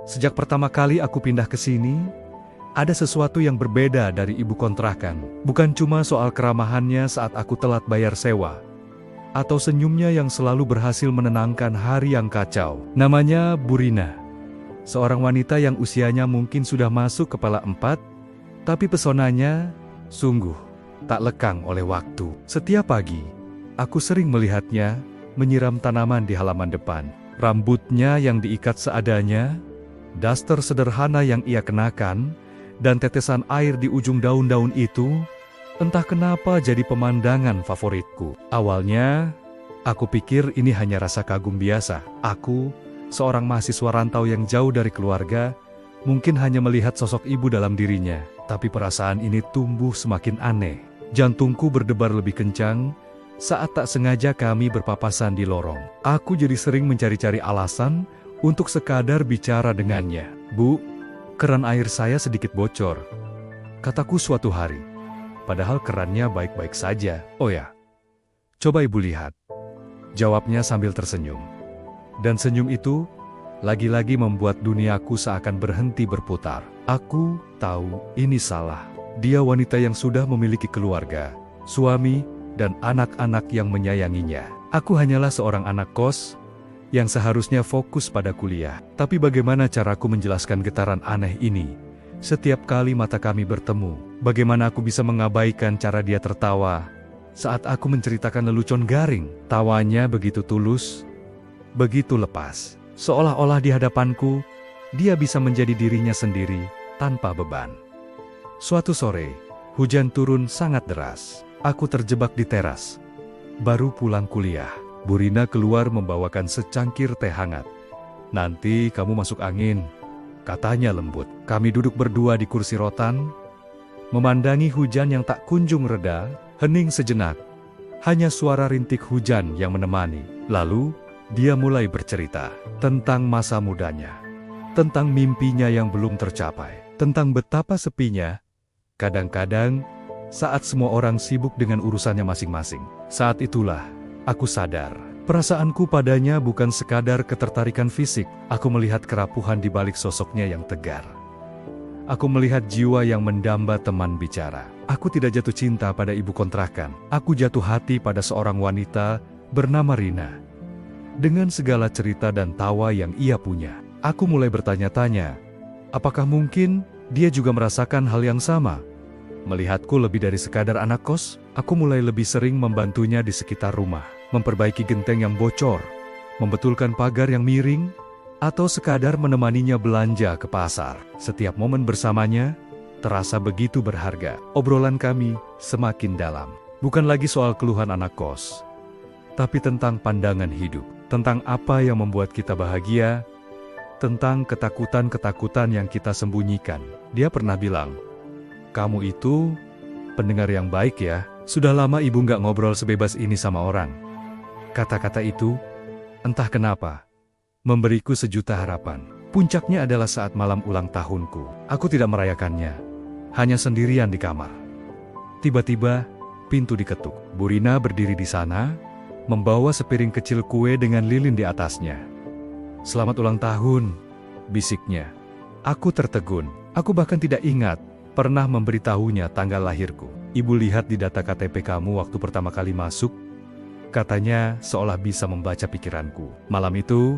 Sejak pertama kali aku pindah ke sini, ada sesuatu yang berbeda dari ibu kontrakan. Bukan cuma soal keramahannya saat aku telat bayar sewa, atau senyumnya yang selalu berhasil menenangkan hari yang kacau. Namanya Burina. Seorang wanita yang usianya mungkin sudah masuk kepala 4, tapi pesonanya sungguh tak lekang oleh waktu. Setiap pagi, aku sering melihatnya menyiram tanaman di halaman depan. Rambutnya yang diikat seadanya, daster sederhana yang ia kenakan, dan tetesan air di ujung daun-daun itu, entah kenapa jadi pemandangan favoritku. Awalnya, aku pikir ini hanya rasa kagum biasa. Aku, seorang mahasiswa rantau yang jauh dari keluarga, mungkin hanya melihat sosok ibu dalam dirinya. Tapi perasaan ini tumbuh semakin aneh. Jantungku berdebar lebih kencang saat tak sengaja kami berpapasan di lorong. Aku jadi sering mencari-cari alasan untuk sekadar bicara dengannya. "Bu, keran air saya sedikit bocor," kataku suatu hari. Padahal kerannya baik-baik saja. "Oh ya, coba ibu lihat," jawabnya sambil tersenyum. Dan senyum itu lagi-lagi membuat duniaku seakan berhenti berputar. Aku tahu ini salah. Dia wanita yang sudah memiliki keluarga, suami, dan anak-anak yang menyayanginya. Aku hanyalah seorang anak kos yang seharusnya fokus pada kuliah. Tapi bagaimana caraku menjelaskan getaran aneh ini? Setiap kali mata kami bertemu, bagaimana aku bisa mengabaikan cara dia tertawa saat aku menceritakan lelucon garing? Tawanya begitu tulus, begitu lepas. Seolah-olah di hadapanku, dia bisa menjadi dirinya sendiri tanpa beban. Suatu sore, hujan turun sangat deras. Aku terjebak di teras. Baru pulang kuliah. Burina keluar membawakan secangkir teh hangat. "Nanti kamu masuk angin," katanya lembut. Kami duduk berdua di kursi rotan, memandangi hujan yang tak kunjung reda. Hening sejenak, hanya suara rintik hujan yang menemani. Lalu, dia mulai bercerita tentang masa mudanya, tentang mimpinya yang belum tercapai, tentang betapa sepinya kadang-kadang saat semua orang sibuk dengan urusannya masing-masing. Saat itulah aku sadar, perasaanku padanya bukan sekadar ketertarikan fisik. Aku melihat kerapuhan di balik sosoknya yang tegar. Aku melihat jiwa yang mendamba teman bicara. Aku tidak jatuh cinta pada ibu kontrakan. Aku jatuh hati pada seorang wanita bernama Rina. Dengan segala cerita dan tawa yang ia punya, aku mulai bertanya-tanya, apakah mungkin dia juga merasakan hal yang sama? Melihatku lebih dari sekadar anak kos, aku mulai lebih sering membantunya di sekitar rumah, memperbaiki genteng yang bocor, membetulkan pagar yang miring, atau sekadar menemaninya belanja ke pasar. Setiap momen bersamanya terasa begitu berharga. Obrolan kami semakin dalam. Bukan lagi soal keluhan anak kos, tapi tentang pandangan hidup, tentang apa yang membuat kita bahagia, tentang ketakutan-ketakutan yang kita sembunyikan. Dia pernah bilang, "Kamu itu pendengar yang baik ya. Sudah lama ibu nggak ngobrol sebebas ini sama orang." Kata-kata itu, entah kenapa, memberiku sejuta harapan. Puncaknya adalah saat malam ulang tahunku. Aku tidak merayakannya, hanya sendirian di kamar. Tiba-tiba, pintu diketuk. Burina berdiri di sana, membawa sepiring kecil kue dengan lilin di atasnya. "Selamat ulang tahun," bisiknya. Aku tertegun. Aku bahkan tidak ingat pernah memberitahunya tanggal lahirku. "Ibu lihat di data KTP kamu waktu pertama kali masuk," katanya seolah bisa membaca pikiranku. Malam itu,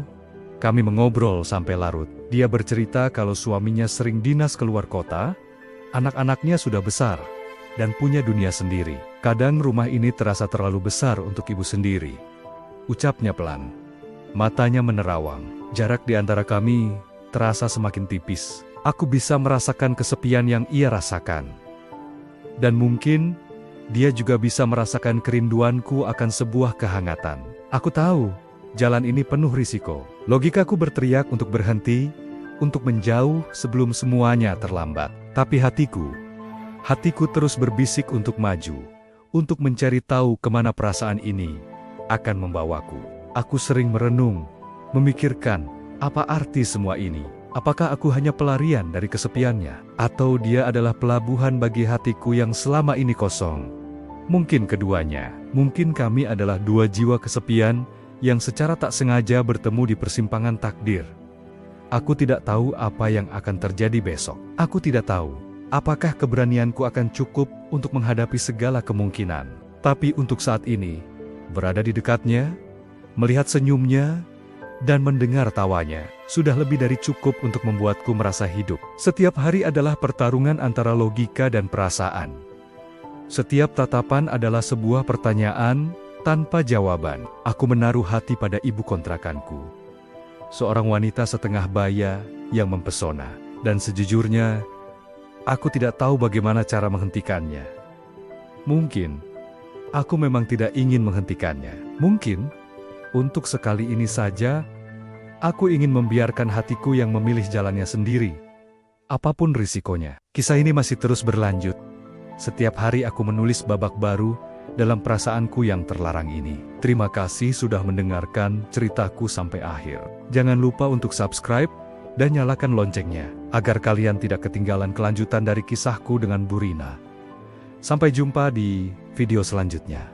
kami mengobrol sampai larut. Dia bercerita kalau suaminya sering dinas keluar kota, anak-anaknya sudah besar, dan punya dunia sendiri. "Kadang rumah ini terasa terlalu besar untuk ibu sendiri," ucapnya pelan. Matanya menerawang. Jarak di antara kami terasa semakin tipis. Aku bisa merasakan kesepian yang ia rasakan. Dan mungkin, dia juga bisa merasakan kerinduanku akan sebuah kehangatan. Aku tahu, jalan ini penuh risiko. Logikaku berteriak untuk berhenti, untuk menjauh sebelum semuanya terlambat. Tapi hatiku terus berbisik untuk maju, untuk mencari tahu kemana perasaan ini akan membawaku. Aku sering merenung, memikirkan, apa arti semua ini? Apakah aku hanya pelarian dari kesepiannya? Atau dia adalah pelabuhan bagi hatiku yang selama ini kosong? Mungkin keduanya. Mungkin kami adalah dua jiwa kesepian yang secara tak sengaja bertemu di persimpangan takdir. Aku tidak tahu apa yang akan terjadi besok. Aku tidak tahu apakah keberanianku akan cukup untuk menghadapi segala kemungkinan. Tapi untuk saat ini, berada di dekatnya, melihat senyumnya, dan mendengar tawanya, sudah lebih dari cukup untuk membuatku merasa hidup. Setiap hari adalah pertarungan antara logika dan perasaan. Setiap tatapan adalah sebuah pertanyaan tanpa jawaban. Aku menaruh hati pada ibu kontrakanku. Seorang wanita setengah baya yang mempesona. Dan sejujurnya, aku tidak tahu bagaimana cara menghentikannya. Mungkin, aku memang tidak ingin menghentikannya. Mungkin, untuk sekali ini saja, aku ingin membiarkan hatiku yang memilih jalannya sendiri. Apapun risikonya. Kisah ini masih terus berlanjut. Setiap hari aku menulis babak baru dalam perasaanku yang terlarang ini. Terima kasih sudah mendengarkan ceritaku sampai akhir. Jangan lupa untuk subscribe dan nyalakan loncengnya, agar kalian tidak ketinggalan kelanjutan dari kisahku dengan Bu Rina. Sampai jumpa di video selanjutnya.